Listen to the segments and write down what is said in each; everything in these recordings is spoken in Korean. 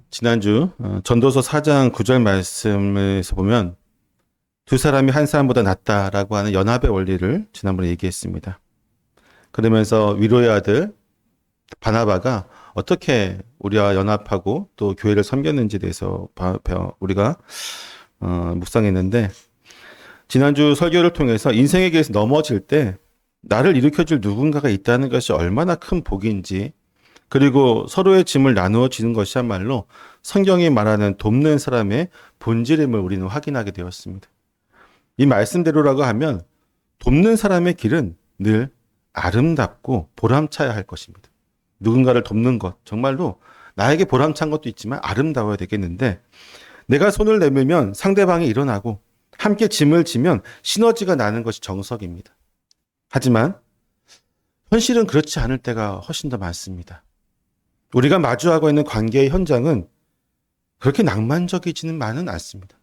지난주 전도서 4장 9절 말씀에서 보면 두 사람이 한 사람보다 낫다라고 하는 연합의 원리를 지난번에 얘기했습니다. 그러면서 위로의 아들 바나바가 어떻게 우리와 연합하고 또 교회를 섬겼는지에 대해서 우리가 묵상했는데, 지난주 설교를 통해서 인생의 길에서 넘어질 때 나를 일으켜줄 누군가가 있다는 것이 얼마나 큰 복인지, 그리고 서로의 짐을 나누어 지는 것이야말로 성경이 말하는 돕는 사람의 본질임을 우리는 확인하게 되었습니다. 이 말씀대로라고 하면 돕는 사람의 길은 늘 아름답고 보람차야 할 것입니다. 누군가를 돕는 것, 정말로 나에게 보람찬 것도 있지만 아름다워야 되겠는데, 내가 손을 내밀면 상대방이 일어나고 함께 짐을 지면 시너지가 나는 것이 정석입니다. 하지만 현실은 그렇지 않을 때가 훨씬 더 많습니다. 우리가 마주하고 있는 관계의 현장은 그렇게 낭만적이지는 않습니다.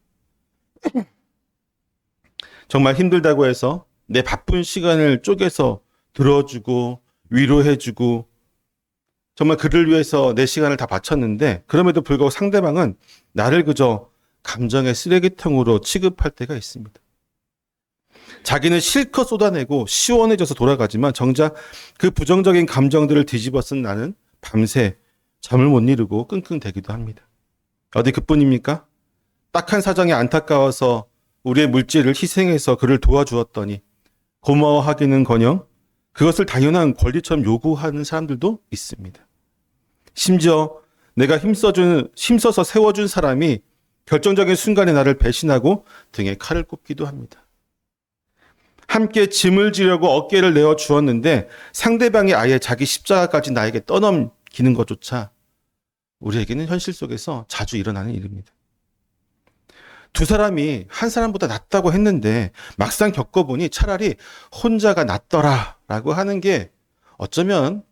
정말 힘들다고 해서 내 바쁜 시간을 쪼개서 들어주고 위로해주고 정말 그를 위해서 내 시간을 다 바쳤는데, 그럼에도 불구하고 상대방은 나를 그저 감정의 쓰레기통으로 취급할 때가 있습니다. 자기는 실컷 쏟아내고 시원해져서 돌아가지만 정작 그 부정적인 감정들을 뒤집어 쓴 나는 밤새 잠을 못 이루고 끙끙대기도 합니다. 어디 그뿐입니까? 딱한 사정이 안타까워서 우리의 물질을 희생해서 그를 도와주었더니 고마워하기는커녕 그것을 당연한 권리처럼 요구하는 사람들도 있습니다. 심지어 내가 힘써서 세워준 사람이 결정적인 순간에 나를 배신하고 등에 칼을 꼽기도 합니다. 함께 짐을 지려고 어깨를 내어 주었는데 상대방이 아예 자기 십자가까지 나에게 떠넘기는 것조차 우리에게는 현실 속에서 자주 일어나는 일입니다. 두 사람이 한 사람보다 낫다고 했는데 막상 겪어보니 차라리 혼자가 낫더라라고 하는 게 어쩌면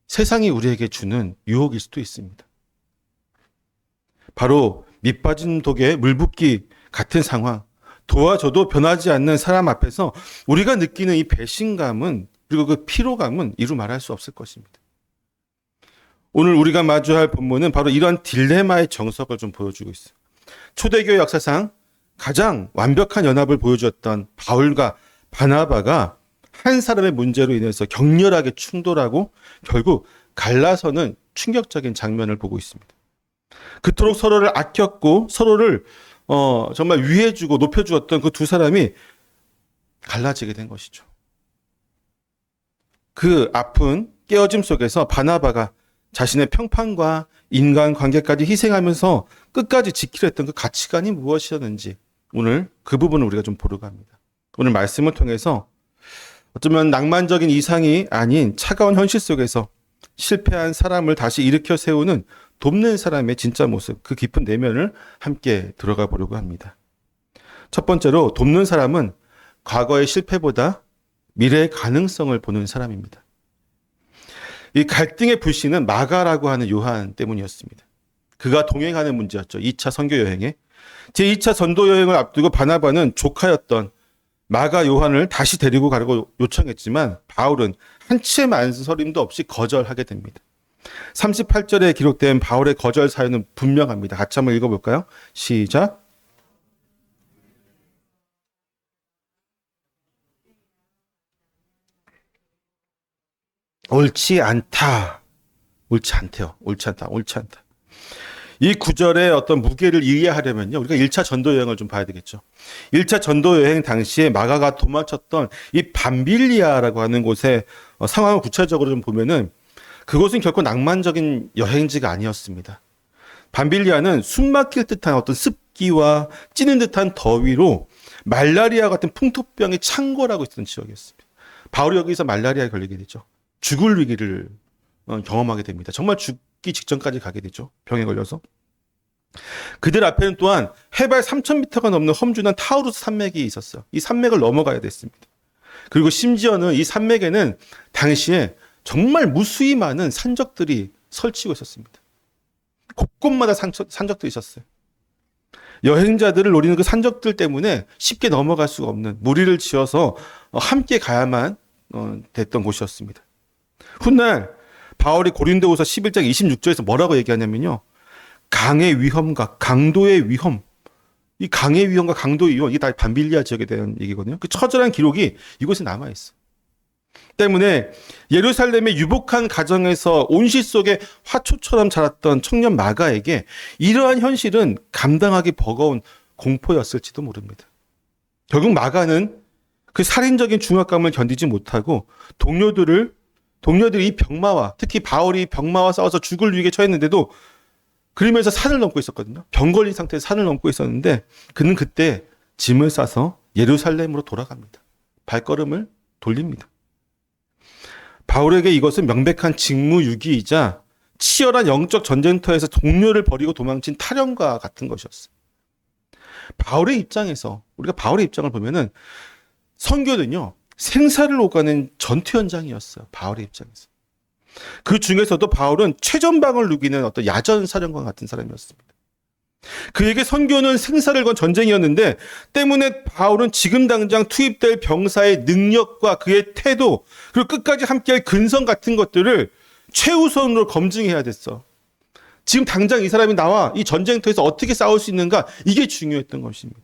세상이 우리에게 주는 유혹일 수도 있습니다. 바로 밑빠진 독에 물 붓기 같은 상황, 도와줘도 변하지 않는 사람 앞에서 우리가 느끼는 이 배신감은, 그리고 그 피로감은 이루 말할 수 없을 것입니다. 오늘 우리가 마주할 본문은 바로 이런 딜레마의 정석을 좀 보여주고 있어요. 초대교회 역사상 가장 완벽한 연합을 보여주었던 바울과 바나바가 한 사람의 문제로 인해서 격렬하게 충돌하고 결국 갈라서는 충격적인 장면을 보고 있습니다. 그토록 서로를 아꼈고 서로를 정말 위해주고 높여주었던 그 두 사람이 갈라지게 된 것이죠. 그 아픈 깨어짐 속에서 바나바가 자신의 평판과 인간관계까지 희생하면서 끝까지 지키려 했던 그 가치관이 무엇이었는지, 오늘 그 부분을 우리가 좀 보려고 합니다. 오늘 말씀을 통해서 어쩌면 낭만적인 이상이 아닌 차가운 현실 속에서 실패한 사람을 다시 일으켜 세우는 돕는 사람의 진짜 모습, 그 깊은 내면을 함께 들어가 보려고 합니다. 첫 번째로, 돕는 사람은 과거의 실패보다 미래의 가능성을 보는 사람입니다. 이 갈등의 불씨는 마가라고 하는 요한 때문이었습니다. 그가 동행하는 문제였죠. 2차 선교 여행에. 제2차 전도 여행을 앞두고 바나바는 조카였던 마가 요한을 다시 데리고 가려고 요청했지만 바울은 한치의 만서림도 없이 거절하게 됩니다. 38절에 기록된 바울의 거절 사연은 분명합니다. 같이 한번 읽어볼까요? 시작. 옳지 않다. 옳지 않대요. 옳지 않다. 옳지 않다. 이 구절의 어떤 무게를 이해하려면요, 우리가 1차 전도 여행을 좀 봐야 되겠죠. 1차 전도 여행 당시에 마가가 도망쳤던 이 밤빌리아라고 하는 곳의 상황을 구체적으로 좀 보면은 그곳은 결코 낭만적인 여행지가 아니었습니다. 밤빌리아는 숨막힐 듯한 어떤 습기와 찌는 듯한 더위로 말라리아 같은 풍토병이 창궐하고 있었던 지역이었습니다. 바울이 여기서 말라리아에 걸리게 되죠. 죽을 위기를 경험하게 됩니다. 정말 죽기 직전까지 가게 되죠. 병에 걸려서. 그들 앞에는 또한 해발 3,000m가 넘는 험준한 타우루스 산맥이 있었어요. 이 산맥을 넘어가야 됐습니다. 그리고 심지어는 이 산맥에는 당시에 정말 무수히 많은 산적들이 설치고 있었습니다. 곳곳마다 산적들이 있었어요. 여행자들을 노리는 그 산적들 때문에 쉽게 넘어갈 수가 없는, 무리를 지어서 함께 가야만 됐던 곳이었습니다. 훗날 바울이 고린도후서 11장 26절에서 뭐라고 얘기하냐면요. 강의 위험과 강도의 위험. 이 강의 위험과 강도의 위험, 이게 다 밤빌리아 지역에 대한 얘기거든요. 그 처절한 기록이 이곳에 남아있어. 때문에 예루살렘의 유복한 가정에서 온실 속에 화초처럼 자랐던 청년 마가에게 이러한 현실은 감당하기 버거운 공포였을지도 모릅니다. 결국 마가는 그 살인적인 중압감을 견디지 못하고 동료들이 병마와, 특히 바울이 병마와 싸워서 죽을 위기에 처했는데도 그러면서 산을 넘고 있었거든요. 병 걸린 상태에서 산을 넘고 있었는데 그는 그때 짐을 싸서 예루살렘으로 돌아갑니다. 발걸음을 돌립니다. 바울에게 이것은 명백한 직무유기이자 치열한 영적 전쟁터에서 동료를 버리고 도망친 탈영과 같은 것이었어요. 바울의 입장에서, 우리가 바울의 입장을 보면은 선교는요, 생사를 오가는 전투 현장이었어요. 바울의 입장에서. 그 중에서도 바울은 최전방을 누비는 어떤 야전 사령관 같은 사람이었습니다. 그에게 선교는 생사를 건 전쟁이었는데 때문에 바울은 지금 당장 투입될 병사의 능력과 그의 태도, 그리고 끝까지 함께할 근성 같은 것들을 최우선으로 검증해야 됐어. 지금 당장 이 사람이 나와 이 전쟁터에서 어떻게 싸울 수 있는가, 이게 중요했던 것입니다.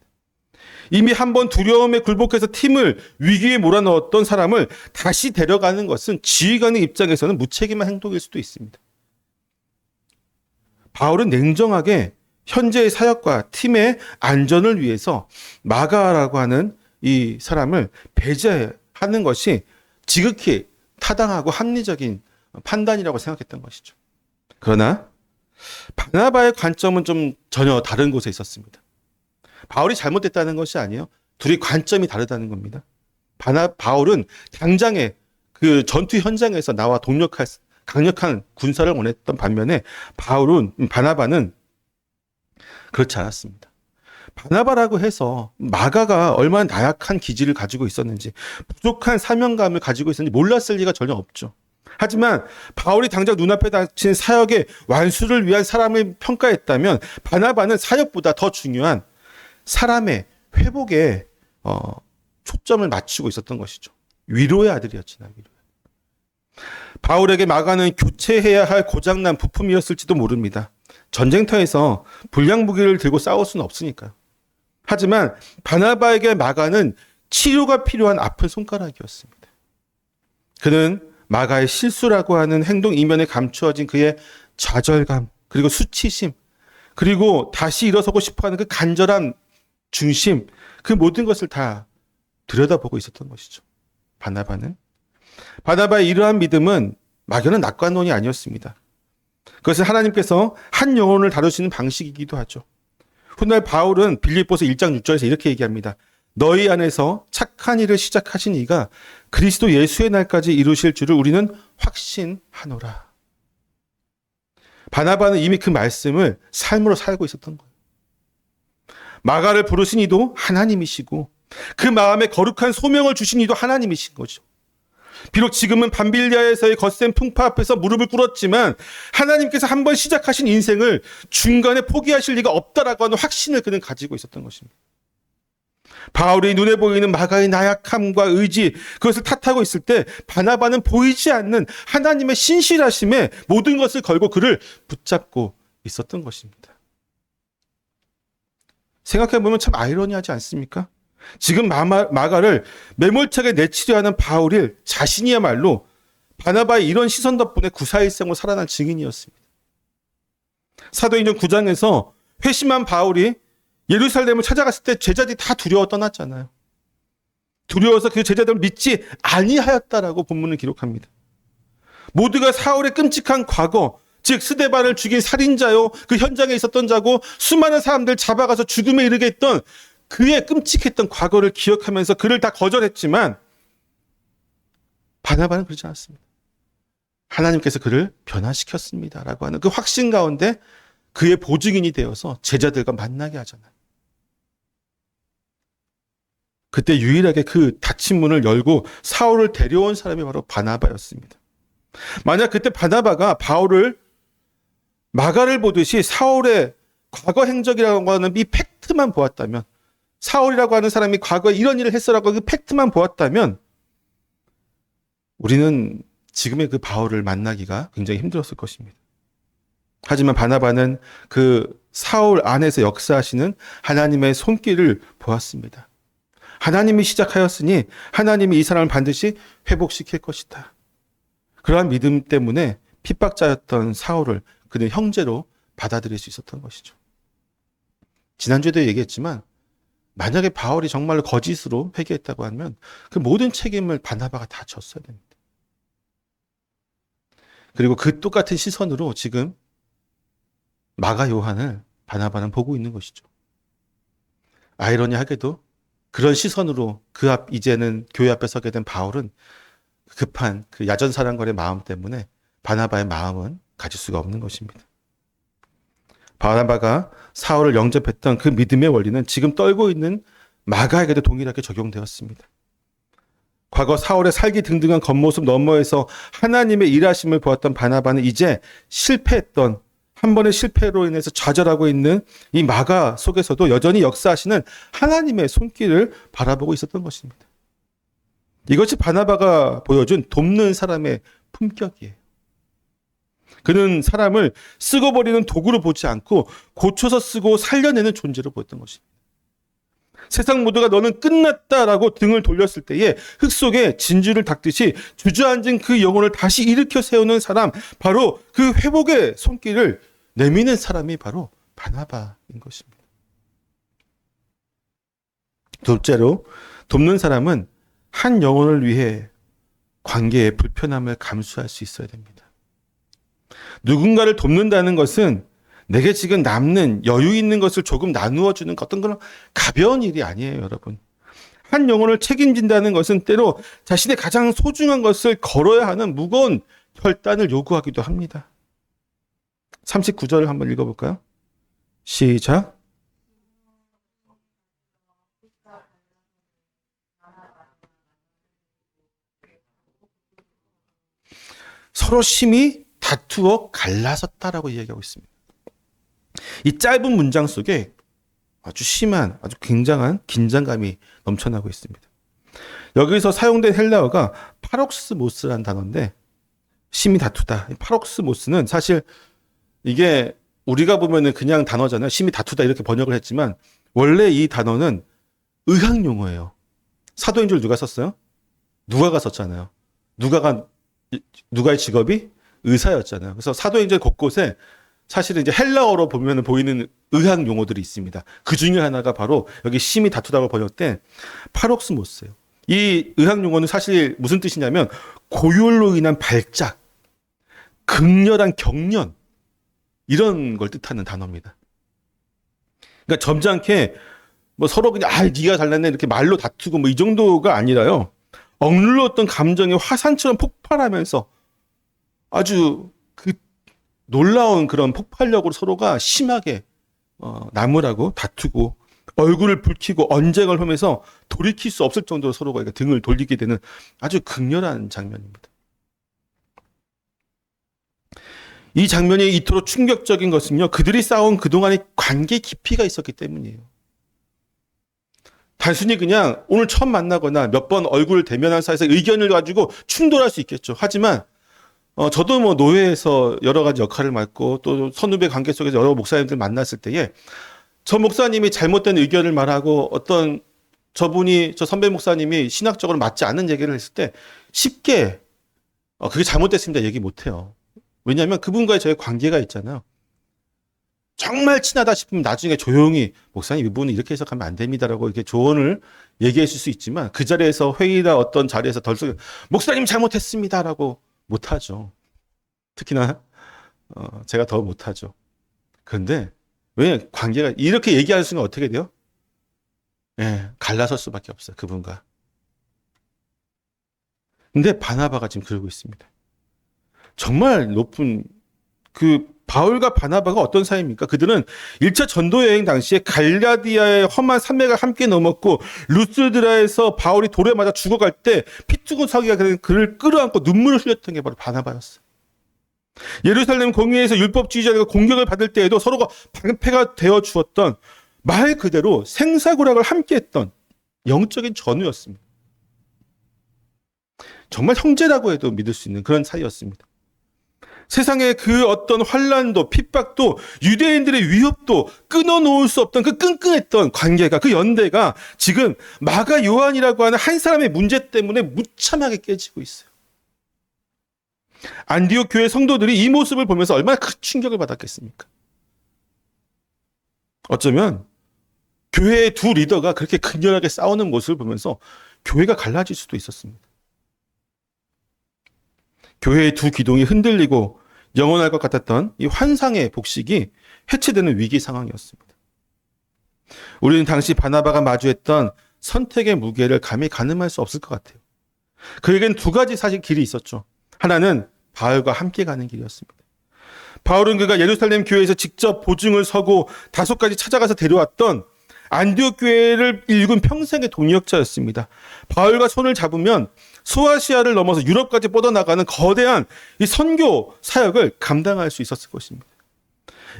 이미 한번 두려움에 굴복해서 팀을 위기에 몰아넣었던 사람을 다시 데려가는 것은 지휘관의 입장에서는 무책임한 행동일 수도 있습니다. 바울은 냉정하게 현재의 사역과 팀의 안전을 위해서 마가라고 하는 이 사람을 배제하는 것이 지극히 타당하고 합리적인 판단이라고 생각했던 것이죠. 그러나 바나바의 관점은 좀 전혀 다른 곳에 있었습니다. 바울이 잘못됐다는 것이 아니에요. 둘이 관점이 다르다는 겁니다. 바울은 당장의 그 전투 현장에서 나와 동력할 강력한 군사를 원했던 반면에 바나바는 그렇지 않았습니다. 바나바라고 해서 마가가 얼마나 나약한 기질을 가지고 있었는지, 부족한 사명감을 가지고 있었는지 몰랐을 리가 전혀 없죠. 하지만 바울이 당장 눈앞에 닥친 사역의 완수를 위한 사람을 평가했다면 바나바는 사역보다 더 중요한 사람의 회복에 초점을 맞추고 있었던 것이죠. 위로의 아들이었잖아요. 바울에게 마가는 교체해야 할 고장난 부품이었을지도 모릅니다. 전쟁터에서 불량 무기를 들고 싸울 수는 없으니까요. 하지만 바나바에게 마가는 치료가 필요한 아픈 손가락이었습니다. 그는 마가의 실수라고 하는 행동 이면에 감추어진 그의 좌절감, 그리고 수치심, 그리고 다시 일어서고 싶어하는 그 간절한 중심, 그 모든 것을 다 들여다보고 있었던 것이죠. 바나바의 이러한 믿음은 막연한 낙관론이 아니었습니다. 그것은 하나님께서 한 영혼을 다루시는 방식이기도 하죠. 훗날 바울은 빌립보서 1장 6절에서 이렇게 얘기합니다. 너희 안에서 착한 일을 시작하신 이가 그리스도 예수의 날까지 이루실 줄을 우리는 확신하노라. 바나바는 이미 그 말씀을 삶으로 살고 있었던 거예요. 마가를 부르신 이도 하나님이시고 그 마음에 거룩한 소명을 주신 이도 하나님이신 거죠. 비록 지금은 밤빌리아에서의 거센 풍파 앞에서 무릎을 꿇었지만 하나님께서 한번 시작하신 인생을 중간에 포기하실 리가 없다라고 하는 확신을 그는 가지고 있었던 것입니다. 바울이 눈에 보이는 마가의 나약함과 의지, 그것을 탓하고 있을 때 바나바는 보이지 않는 하나님의 신실하심에 모든 것을 걸고 그를 붙잡고 있었던 것입니다. 생각해보면 참 아이러니하지 않습니까? 지금 마가를 매몰차게 내치려 하는 바울이 자신이야말로 바나바의 이런 시선 덕분에 구사일생으로 살아난 증인이었습니다. 사도행전 9장에서 회심한 바울이 예루살렘을 찾아갔을 때 제자들이 다 두려워 떠났잖아요. 두려워서 그 제자들을 믿지 아니하였다라고 본문을 기록합니다. 모두가 사울의 끔찍한 과거, 즉 스데반을 죽인 살인자요, 그 현장에 있었던 자고 수많은 사람들 잡아가서 죽음에 이르게 했던 그의 끔찍했던 과거를 기억하면서 그를 다 거절했지만 바나바는 그렇지 않았습니다. 하나님께서 그를 변화시켰습니다라고 하는 그 확신 가운데 그의 보증인이 되어서 제자들과 만나게 하잖아요. 그때 유일하게 그 닫힌 문을 열고 사울을 데려온 사람이 바로 바나바였습니다. 만약 그때 바나바가 마가를 보듯이 사울의 과거 행적이라고 하는 이 팩트만 보았다면, 사울이라고 하는 사람이 과거에 이런 일을 했어라고 그 팩트만 보았다면 우리는 지금의 그 바울을 만나기가 굉장히 힘들었을 것입니다. 하지만 바나바는 그 사울 안에서 역사하시는 하나님의 손길을 보았습니다. 하나님이 시작하였으니 하나님이 이 사람을 반드시 회복시킬 것이다. 그러한 믿음 때문에 핍박자였던 사울을 그는 형제로 받아들일 수 있었던 것이죠. 지난주에도 얘기했지만 만약에 바울이 정말로 거짓으로 회개했다고 하면 그 모든 책임을 바나바가 다 졌어야 됩니다. 그리고 그 똑같은 시선으로 지금 마가 요한을 바나바는 보고 있는 것이죠. 아이러니하게도 그런 시선으로 이제는 교회 앞에 서게 된 바울은 급한 그 야전사랑관의 마음 때문에 바나바의 마음은 가질 수가 없는 것입니다. 바나바가 사울을 영접했던 그 믿음의 원리는 지금 떨고 있는 마가에게도 동일하게 적용되었습니다. 과거 사울의 살기 등등한 겉모습 너머에서 하나님의 일하심을 보았던 바나바는 이제 실패했던 한 번의 실패로 인해서 좌절하고 있는 이 마가 속에서도 여전히 역사하시는 하나님의 손길을 바라보고 있었던 것입니다. 이것이 바나바가 보여준 돕는 사람의 품격이에요. 그는 사람을 쓰고 버리는 도구로 보지 않고 고쳐서 쓰고 살려내는 존재로 보였던 것입니다. 세상 모두가 너는 끝났다라고 등을 돌렸을 때에 흙 속에 진주를 닦듯이 주저앉은 그 영혼을 다시 일으켜 세우는 사람, 바로 그 회복의 손길을 내미는 사람이 바로 바나바인 것입니다. 둘째로, 돕는 사람은 한 영혼을 위해 관계의 불편함을 감수할 수 있어야 됩니다. 누군가를 돕는다는 것은 내게 지금 남는 여유 있는 것을 조금 나누어 주는 어떤 그런 가벼운 일이 아니에요, 여러분. 한 영혼을 책임진다는 것은 때로 자신의 가장 소중한 것을 걸어야 하는 무거운 결단을 요구하기도 합니다. 39절을 한번 읽어볼까요? 시작. 서로 심히 다투어 갈라섰다라고 이야기하고 있습니다. 이 짧은 문장 속에 아주 심한, 아주 굉장한 긴장감이 넘쳐나고 있습니다. 여기서 사용된 헬라어가 파록스모스라는 단어인데, 심히 다투다. 파록스모스는 사실 이게 우리가 보면은 그냥 단어잖아요. 심히 다투다 이렇게 번역을 했지만 원래 이 단어는 의학 용어예요. 사도행전을 누가 썼어요? 누가가 썼잖아요. 누가의 직업이 의사였잖아요. 그래서 사도행전 곳곳에 사실은 이제 헬라어로 보면 보이는 의학 용어들이 있습니다. 그 중에 하나가 바로 여기 심히 다투다고 번역된 파록스모스예요. 이 의학 용어는 사실 무슨 뜻이냐면 고열로 인한 발작, 극렬한 경련, 이런 걸 뜻하는 단어입니다. 그러니까 점잖게 뭐 서로 그냥 네가 잘났네 이렇게 말로 다투고 뭐 이 정도가 아니라요. 억눌렀던 감정이 화산처럼 폭발하면서 아주 그 놀라운 그런 폭발력으로 서로가 심하게 나무라고 다투고 얼굴을 붉히고 언쟁을 하면서 돌이킬 수 없을 정도로 서로가 등을 돌리게 되는 아주 극렬한 장면입니다. 이 장면이 이토록 충격적인 것은요, 그들이 싸운 그동안의 관계 깊이가 있었기 때문이에요. 단순히 그냥 오늘 처음 만나거나 몇 번 얼굴을 대면한 사이에서 의견을 가지고 충돌할 수 있겠죠. 하지만 저도 뭐 노회에서 여러 가지 역할을 맡고 또 선후배 관계 속에서 여러 목사님들 만났을 때에 저 목사님이 잘못된 의견을 말하고 저 선배 목사님이 신학적으로 맞지 않는 얘기를 했을 때 쉽게 그게 잘못됐습니다 얘기 못해요. 왜냐하면 그분과의 저의 관계가 있잖아요. 정말 친하다 싶으면 나중에 조용히 목사님 이 부분은 이렇게 해석하면 안 됩니다라고 이렇게 조언을 얘기해 줄 수 있지만 그 자리에서 회의나 어떤 자리에서 덜썩 목사님 잘못했습니다라고 못하죠. 특히나 제가 더 못하죠. 그런데 왜 관계가 이렇게 얘기할 수는 어떻게 돼요? 갈라설 수밖에 없어요. 그분과. 근데 바나바가 지금 그러고 있습니다. 정말 높은 바울과 바나바가 어떤 사이입니까? 그들은 1차 전도 여행 당시에 갈라디아의 험한 산맥을 함께 넘었고 루스드라에서 바울이 돌에 맞아 죽어갈 때 피투군 사기가 그를 끌어안고 눈물을 흘렸던 게 바로 바나바였어요. 예루살렘 공회에서 율법주의자들과 공격을 받을 때에도 서로가 방패가 되어 주었던 말 그대로 생사고락을 함께 했던 영적인 전우였습니다. 정말 형제라고 해도 믿을 수 있는 그런 사이였습니다. 세상의 그 어떤 환난도 핍박도 유대인들의 위협도 끊어놓을 수 없던 그 끈끈했던 관계가, 그 연대가 지금 마가 요한이라고 하는 한 사람의 문제 때문에 무참하게 깨지고 있어요. 안디옥 교회 성도들이 이 모습을 보면서 얼마나 큰 충격을 받았겠습니까? 어쩌면 교회의 두 리더가 그렇게 극렬하게 싸우는 모습을 보면서 교회가 갈라질 수도 있었습니다. 교회의 두 기둥이 흔들리고 영원할 것 같았던 이 환상의 복식이 해체되는 위기 상황이었습니다. 우리는 당시 바나바가 마주했던 선택의 무게를 감히 가늠할 수 없을 것 같아요. 그에겐 두 가지 사실 길이 있었죠. 하나는 바울과 함께 가는 길이었습니다. 바울은 그가 예루살렘 교회에서 직접 보증을 서고 다소까지 찾아가서 데려왔던 안디옥 교회를 일군 평생의 동력자였습니다. 바울과 손을 잡으면 소아시아를 넘어서 유럽까지 뻗어나가는 거대한 이 선교 사역을 감당할 수 있었을 것입니다.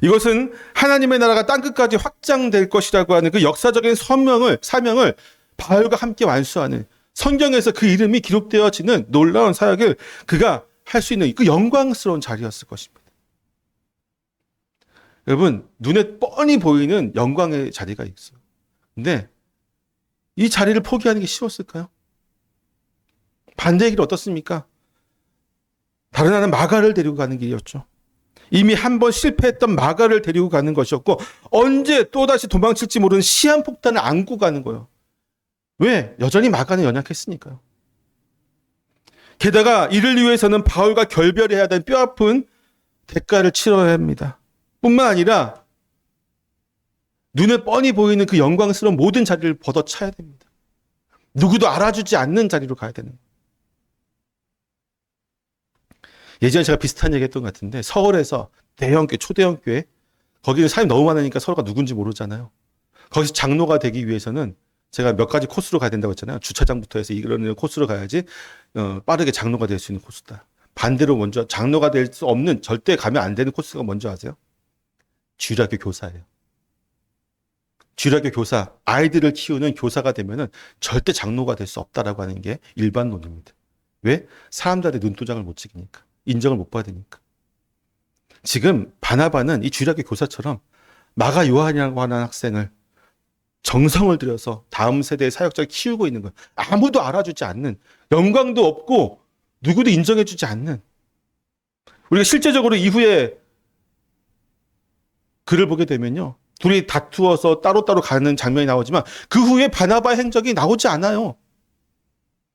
이것은 하나님의 나라가 땅끝까지 확장될 것이라고 하는 그 역사적인 사명을 바울과 함께 완수하는, 성경에서 그 이름이 기록되어지는 놀라운 사역을 그가 할 수 있는 그 영광스러운 자리였을 것입니다. 여러분, 눈에 뻔히 보이는 영광의 자리가 있어요. 근데 이 자리를 포기하는 게 쉬웠을까요? 반대의 길 어떻습니까? 다른 하나는 마가를 데리고 가는 길이었죠. 이미 한 번 실패했던 마가를 데리고 가는 것이었고, 언제 또다시 도망칠지 모르는 시한폭탄을 안고 가는 거예요. 왜? 여전히 마가는 연약했으니까요. 게다가 이를 위해서는 바울과 결별해야 되는 뼈아픈 대가를 치러야 합니다. 뿐만 아니라 눈에 뻔히 보이는 그 영광스러운 모든 자리를 걷어차야 됩니다. 누구도 알아주지 않는 자리로 가야 되는 거예요. 예전에 제가 비슷한 얘기 했던 것 같은데, 서울에서 대형교회, 초대형 교회, 거기는 사람이 너무 많으니까 서로가 누군지 모르잖아요. 거기서 장로가 되기 위해서는 제가 몇 가지 코스로 가야 된다고 했잖아요. 주차장부터 해서 이런 코스로 가야지 빠르게 장로가 될 수 있는 코스다. 반대로 먼저 장로가 될 수 없는, 절대 가면 안 되는 코스가 뭔지 아세요? 주일학교 교사예요. 주일학교 교사, 아이들을 키우는 교사가 되면은 절대 장로가 될 수 없다라고 하는 게 일반론입니다. 왜? 사람들한테 눈도장을 못 찍으니까. 인정을 못 받으니까. 지금 바나바는 이 주일학교 교사처럼 마가 요한이라고 하는 학생을 정성을 들여서 다음 세대의 사역자를 키우고 있는 거예요. 아무도 알아주지 않는, 영광도 없고 누구도 인정해주지 않는. 우리가 실제적으로 이후에 글을 보게 되면요, 둘이 다투어서 따로따로 가는 장면이 나오지만 그 후에 바나바의 행적이 나오지 않아요.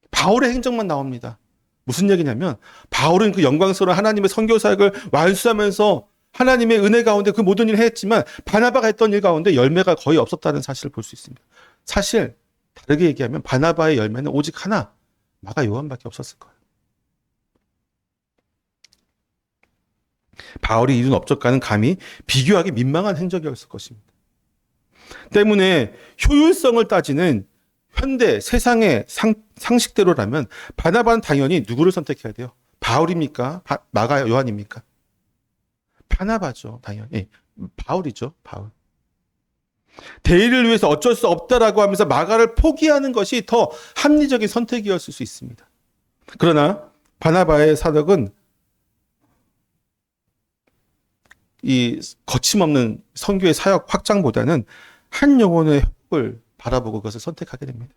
바울의 행적만 나옵니다. 무슨 얘기냐면, 바울은 그 영광스러운 하나님의 선교 사역을 완수하면서 하나님의 은혜 가운데 그 모든 일을 했지만 바나바가 했던 일 가운데 열매가 거의 없었다는 사실을 볼 수 있습니다. 사실 다르게 얘기하면 바나바의 열매는 오직 하나, 마가 요한밖에 없었을 거예요. 바울이 이룬 업적과는 감히 비교하기 민망한 행적이었을 것입니다. 때문에 효율성을 따지는 현대 세상의 상식대로라면 바나바는 당연히 누구를 선택해야 돼요? 바울입니까? 마가 요한입니까? 바나바죠, 당연히. 바울이죠, 바울. 대의를 위해서 어쩔 수 없다라고 하면서 마가를 포기하는 것이 더 합리적인 선택이었을 수 있습니다. 그러나 바나바의 사역은 이 거침없는 선교의 사역 확장보다는 한 영혼의 회복을 바라보고 그것을 선택하게 됩니다.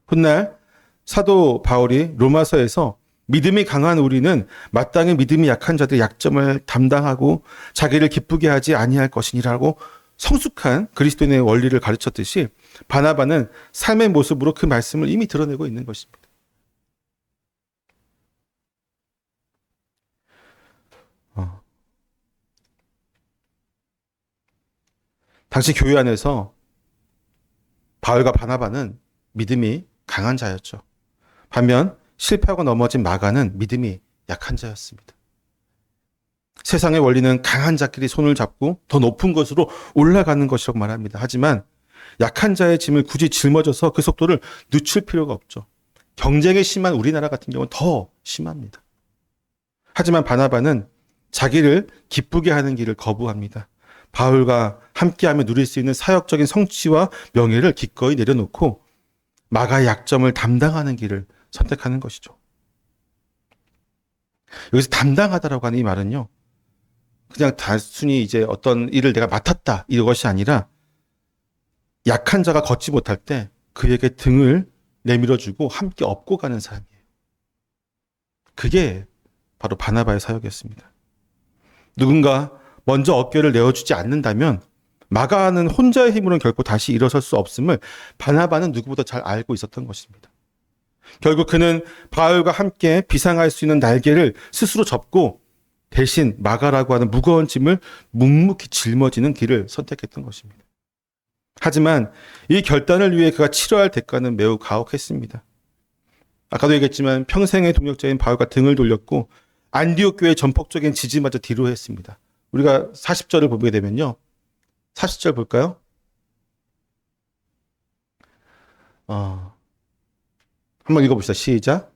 훗날 사도 바울이 로마서에서 믿음이 강한 우리는 마땅히 믿음이 약한 자들의 약점을 담당하고 자기를 기쁘게 하지 아니할 것이니라고 성숙한 그리스도인의 원리를 가르쳤듯이, 바나바는 삶의 모습으로 그 말씀을 이미 드러내고 있는 것입니다. 당시 교회 안에서 바울과 바나바는 믿음이 강한 자였죠. 반면 실패하고 넘어진 마가는 믿음이 약한 자였습니다. 세상의 원리는 강한 자끼리 손을 잡고 더 높은 곳으로 올라가는 것이라고 말합니다. 하지만 약한 자의 짐을 굳이 짊어져서 그 속도를 늦출 필요가 없죠. 경쟁이 심한 우리나라 같은 경우는 더 심합니다. 하지만 바나바는 자기를 기쁘게 하는 길을 거부합니다. 바울과 함께하며 누릴 수 있는 사역적인 성취와 명예를 기꺼이 내려놓고 마가의 약점을 담당하는 길을 선택하는 것이죠. 여기서 담당하다라고 하는 이 말은요, 그냥 단순히 이제 어떤 일을 내가 맡았다 이것이 아니라 약한 자가 걷지 못할 때 그에게 등을 내밀어주고 함께 업고 가는 사람이에요. 그게 바로 바나바의 사역이었습니다. 누군가 먼저 어깨를 내어주지 않는다면 마가는 혼자의 힘으로는 결코 다시 일어설 수 없음을 바나바는 누구보다 잘 알고 있었던 것입니다. 결국 그는 바울과 함께 비상할 수 있는 날개를 스스로 접고 대신 마가라고 하는 무거운 짐을 묵묵히 짊어지는 길을 선택했던 것입니다. 하지만 이 결단을 위해 그가 치러야 할 대가는 매우 가혹했습니다. 아까도 얘기했지만 평생의 동역자인 바울과 등을 돌렸고 안디옥 교회의 전폭적인 지지마저 뒤로 했습니다. 우리가 40절을 보게 되면요. 40절 볼까요? 한번 읽어봅시다. 시작.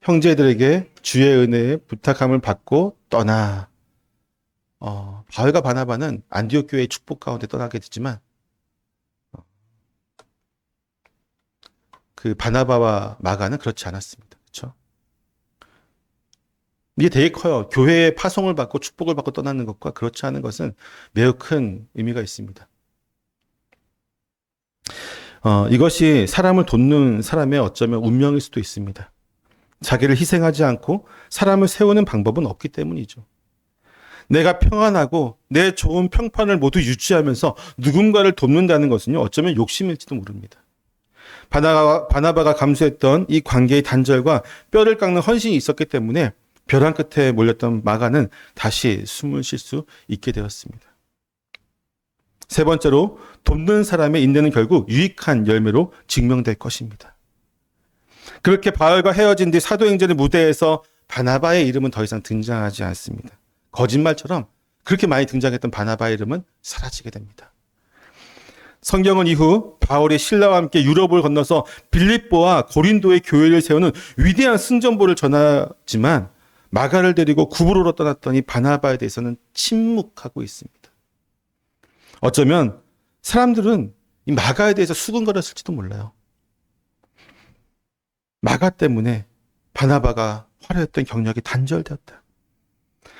형제들에게 주의 은혜에 부탁함을 받고 떠나. 바울과 바나바는 안디옥 교회의 축복 가운데 떠나게 됐지만 그 바나바와 마가는 그렇지 않았습니다. 그렇죠? 이게 되게 커요. 교회의 파송을 받고 축복을 받고 떠나는 것과 그렇지 않은 것은 매우 큰 의미가 있습니다. 이것이 사람을 돕는 사람의 어쩌면 운명일 수도 있습니다. 자기를 희생하지 않고 사람을 세우는 방법은 없기 때문이죠. 내가 평안하고 내 좋은 평판을 모두 유지하면서 누군가를 돕는다는 것은요, 어쩌면 욕심일지도 모릅니다. 바나바가 감수했던 이 관계의 단절과 뼈를 깎는 헌신이 있었기 때문에 벼랑 끝에 몰렸던 마가는 다시 숨을 쉴 수 있게 되었습니다. 세 번째로, 돕는 사람의 인내는 결국 유익한 열매로 증명될 것입니다. 그렇게 바울과 헤어진 뒤 사도행전의 무대에서 바나바의 이름은 더 이상 등장하지 않습니다. 거짓말처럼 그렇게 많이 등장했던 바나바의 이름은 사라지게 됩니다. 성경은 이후 바울이 신라와 함께 유럽을 건너서 빌립보와 고린도의 교회를 세우는 위대한 승전보를 전하지만 마가를 데리고 구브로로 떠났던 이 바나바에 대해서는 침묵하고 있습니다. 어쩌면 사람들은 이 마가에 대해서 수근거렸을지도 몰라요. 마가 때문에 바나바가 화려했던 경력이 단절되었다.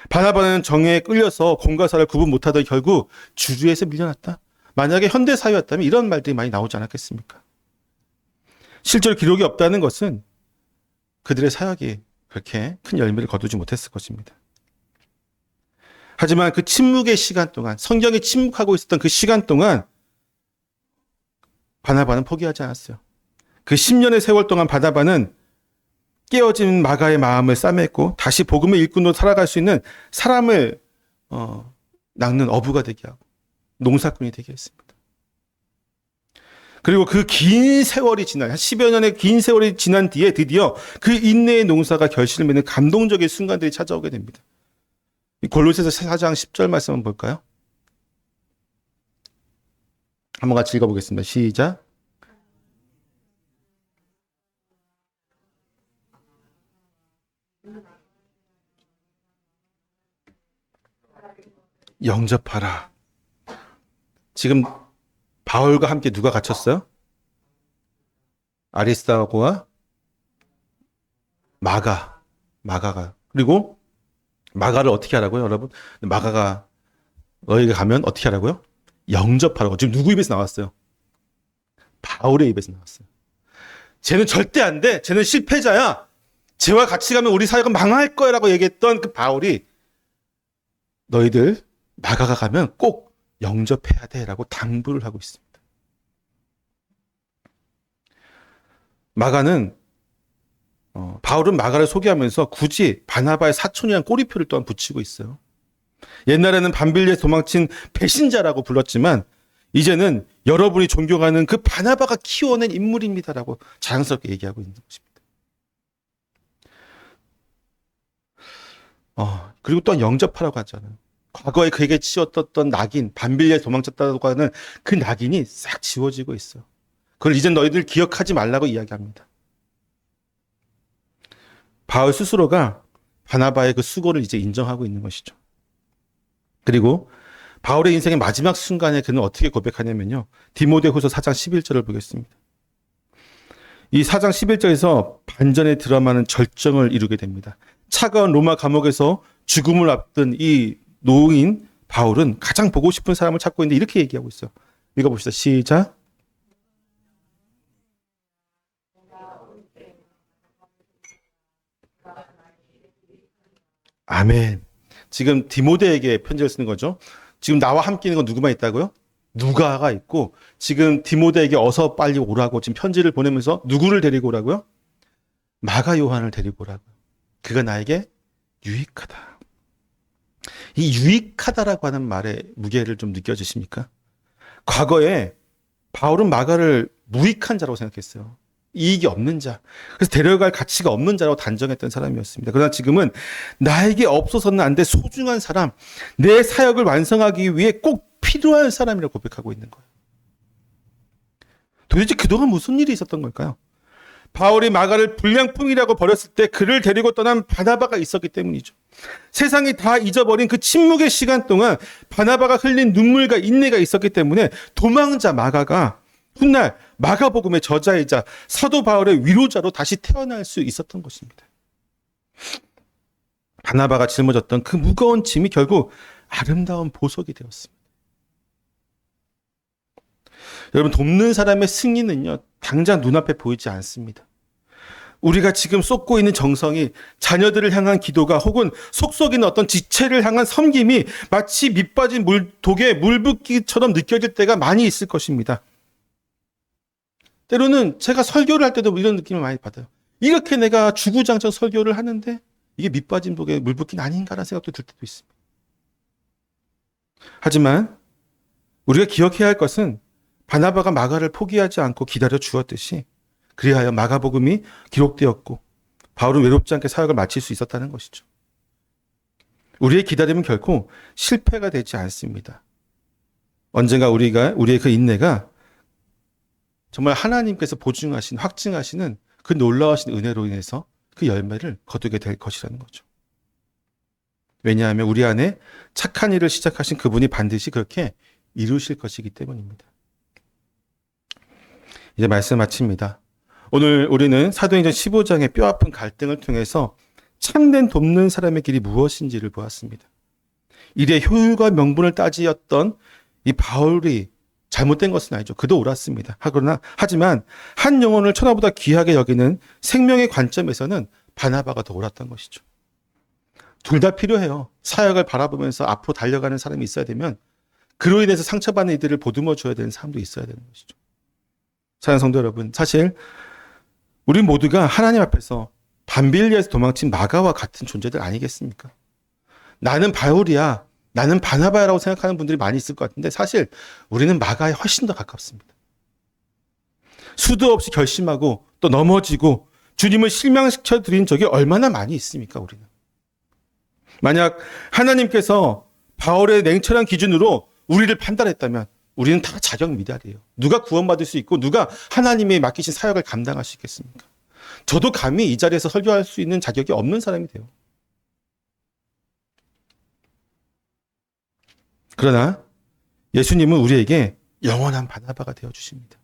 바나바는 정에 끌려서 공과 사를 구분 못하던 결국 주류에서 밀려났다. 만약에 현대 사회였다면 이런 말들이 많이 나오지 않았겠습니까? 실제로 기록이 없다는 것은 그들의 사역이 그렇게 큰 열매를 거두지 못했을 것입니다. 하지만 그 침묵의 시간 동안, 성경이 침묵하고 있었던 그 시간 동안 바나바는 포기하지 않았어요. 그 10년의 세월 동안 바나바는 깨어진 마가의 마음을 싸맸고 다시 복음의 일꾼으로 살아갈 수 있는 사람을 낚는 어부가 되게 하고 농사꾼이 되게 했습니다. 그리고 그 긴 세월이 지난, 한 10여 년의 긴 세월이 지난 뒤에 드디어 그 인내의 농사가 결실을 맺는 감동적인 순간들이 찾아오게 됩니다. 골로새서 4장 10절 말씀 한번 볼까요? 한번 같이 읽어보겠습니다. 시작. 영접하라. 지금 바울과 함께 누가 갇혔어요? 아리스타고와 마가가. 그리고 마가를 어떻게 하라고요, 여러분? 마가가 너희가 가면 어떻게 하라고요? 영접하라고. 지금 누구 입에서 나왔어요? 바울의 입에서 나왔어요. 쟤는 절대 안 돼. 쟤는 실패자야. 쟤와 같이 가면 우리 사회가 망할 거야라고 얘기했던 그 바울이 너희들 마가가 가면 꼭 영접해야 돼라고 당부를 하고 있습니다. 바울은 마가를 소개하면서 굳이 바나바의 사촌이란 꼬리표를 또한 붙이고 있어요. 옛날에는 밤빌리에 도망친 배신자라고 불렀지만 이제는 여러분이 존경하는 그 바나바가 키워낸 인물입니다라고 자랑스럽게 얘기하고 있는 것입니다. 그리고 또한 영접하라고 하잖아요. 과거에 그에게 치었던 낙인, 밤빌리에 도망쳤다고 하는 그 낙인이 싹 지워지고 있어요. 그걸 이젠 너희들 기억하지 말라고 이야기합니다. 바울 스스로가 바나바의 그 수고를 이제 인정하고 있는 것이죠. 그리고 바울의 인생의 마지막 순간에 그는 어떻게 고백하냐면요. 디모데후서 4장 11절을 보겠습니다. 이 4장 11절에서 반전의 드라마는 절정을 이루게 됩니다. 차가운 로마 감옥에서 죽음을 앞둔 이 노인 바울은 가장 보고 싶은 사람을 찾고 있는데 이렇게 얘기하고 있어요. 읽어봅시다. 시작. 아멘. 지금 디모데에게 편지를 쓰는 거죠. 지금 나와 함께 있는 건 누구만 있다고요? 누가가 있고 지금 디모데에게 어서 빨리 오라고 지금 편지를 보내면서 누구를 데리고 오라고요? 마가 요한을 데리고 오라고요. 그가 나에게 유익하다. 이 유익하다라고 하는 말의 무게를 좀 느껴지십니까? 과거에 바울은 마가를 무익한 자라고 생각했어요. 이익이 없는 자. 그래서 데려갈 가치가 없는 자라고 단정했던 사람이었습니다. 그러나 지금은 나에게 없어서는 안 돼 소중한 사람, 내 사역을 완성하기 위해 꼭 필요한 사람이라고 고백하고 있는 거예요. 도대체 그동안 무슨 일이 있었던 걸까요? 바울이 마가를 불량품이라고 버렸을 때 그를 데리고 떠난 바나바가 있었기 때문이죠. 세상이 다 잊어버린 그 침묵의 시간 동안 바나바가 흘린 눈물과 인내가 있었기 때문에 도망자 마가가 훗날 마가복음의 저자이자 사도 바울의 위로자로 다시 태어날 수 있었던 것입니다. 바나바가 짊어졌던 그 무거운 짐이 결국 아름다운 보석이 되었습니다. 여러분, 돕는 사람의 승리는요, 당장 눈앞에 보이지 않습니다. 우리가 지금 쏟고 있는 정성이 자녀들을 향한 기도가 혹은 속속이는 어떤 지체를 향한 섬김이 마치 밑빠진 독에 물 붓기처럼 느껴질 때가 많이 있을 것입니다. 때로는 제가 설교를 할 때도 이런 느낌을 많이 받아요. 이렇게 내가 주구장창 설교를 하는데 이게 밑빠진 독에 물 붓기는 아닌가라는 생각도 들 때도 있습니다. 하지만 우리가 기억해야 할 것은 바나바가 마가를 포기하지 않고 기다려 주었듯이 그리하여 마가복음이 기록되었고 바울은 외롭지 않게 사역을 마칠 수 있었다는 것이죠. 우리의 기다림은 결코 실패가 되지 않습니다. 언젠가 우리의 그 인내가 정말 하나님께서 보증하신, 확증하시는 그 놀라우신 은혜로 인해서 그 열매를 거두게 될 것이라는 거죠. 왜냐하면 우리 안에 착한 일을 시작하신 그분이 반드시 그렇게 이루실 것이기 때문입니다. 이제 말씀 마칩니다. 오늘 우리는 사도행전 15장의 뼈아픈 갈등을 통해서 참된 돕는 사람의 길이 무엇인지를 보았습니다. 일의 효율과 명분을 따지었던 이 바울이 잘못된 것은 아니죠. 그도 옳았습니다. 하지만 한 영혼을 천하보다 귀하게 여기는 생명의 관점에서는 바나바가 더 옳았던 것이죠. 둘 다 필요해요. 사역을 바라보면서 앞으로 달려가는 사람이 있어야 되면 그로 인해서 상처받는 이들을 보듬어 줘야 되는 사람도 있어야 되는 것이죠. 사랑하는 성도 여러분, 사실 우리 모두가 하나님 앞에서 밤빌리에서 도망친 마가와 같은 존재들 아니겠습니까? 나는 바울이야, 나는 바나바야라고 생각하는 분들이 많이 있을 것 같은데 사실 우리는 마가에 훨씬 더 가깝습니다. 수도 없이 결심하고 또 넘어지고 주님을 실망시켜 드린 적이 얼마나 많이 있습니까, 우리는? 만약 하나님께서 바울의 냉철한 기준으로 우리를 판단했다면 우리는 다 자격 미달이에요. 누가 구원받을 수 있고 누가 하나님의 맡기신 사역을 감당할 수 있겠습니까? 저도 감히 이 자리에서 설교할 수 있는 자격이 없는 사람이 돼요. 그러나 예수님은 우리에게 영원한 바나바가 되어주십니다.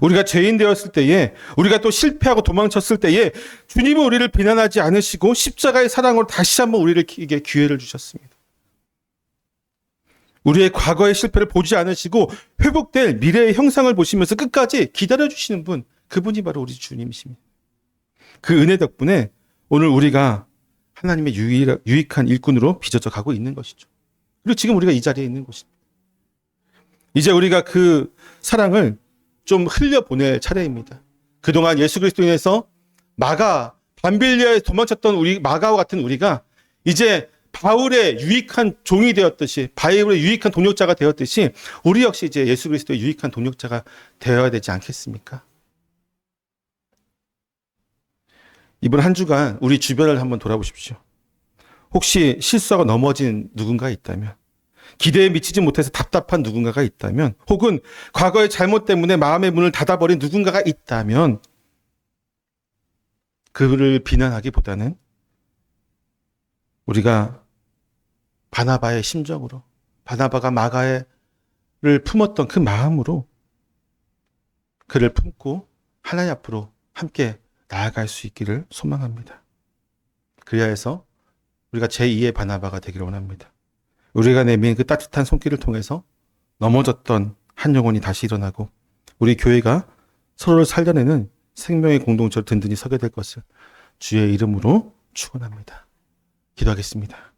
우리가 죄인 되었을 때에, 우리가 또 실패하고 도망쳤을 때에 주님은 우리를 비난하지 않으시고 십자가의 사랑으로 다시 한번 우리에게 기회를 주셨습니다. 우리의 과거의 실패를 보지 않으시고 회복될 미래의 형상을 보시면서 끝까지 기다려주시는 분, 그분이 바로 우리 주님이십니다. 그 은혜 덕분에 오늘 우리가 하나님의 유익한 일꾼으로 빚어져 가고 있는 것이죠. 그리고 지금 우리가 이 자리에 있는 것입니다. 이제 우리가 그 사랑을 좀 흘려보낼 차례입니다. 그동안 예수 그리스도로 인해서 밤빌리아에 도망쳤던 마가와 같은 우리가 이제 바울의 유익한 종이 되었듯이, 바울의 유익한 동역자가 되었듯이 우리 역시 이제 예수 그리스도의 유익한 동역자가 되어야 되지 않겠습니까? 이번 한 주간 우리 주변을 한번 돌아보십시오. 혹시 실수하고 넘어진 누군가 있다면, 기대에 미치지 못해서 답답한 누군가가 있다면, 혹은 과거의 잘못 때문에 마음의 문을 닫아버린 누군가가 있다면 그를 비난하기보다는 우리가 바나바의 심정으로, 바나바가 마가를 품었던 그 마음으로 그를 품고 하나님 앞으로 함께 나아갈 수 있기를 소망합니다. 그리하 해서 우리가 제2의 바나바가 되기를 원합니다. 우리가 내민 그 따뜻한 손길을 통해서 넘어졌던 한 영혼이 다시 일어나고 우리 교회가 서로를 살려내는 생명의 공동체로 든든히 서게 될 것을 주의 이름으로 축원합니다. 기도하겠습니다.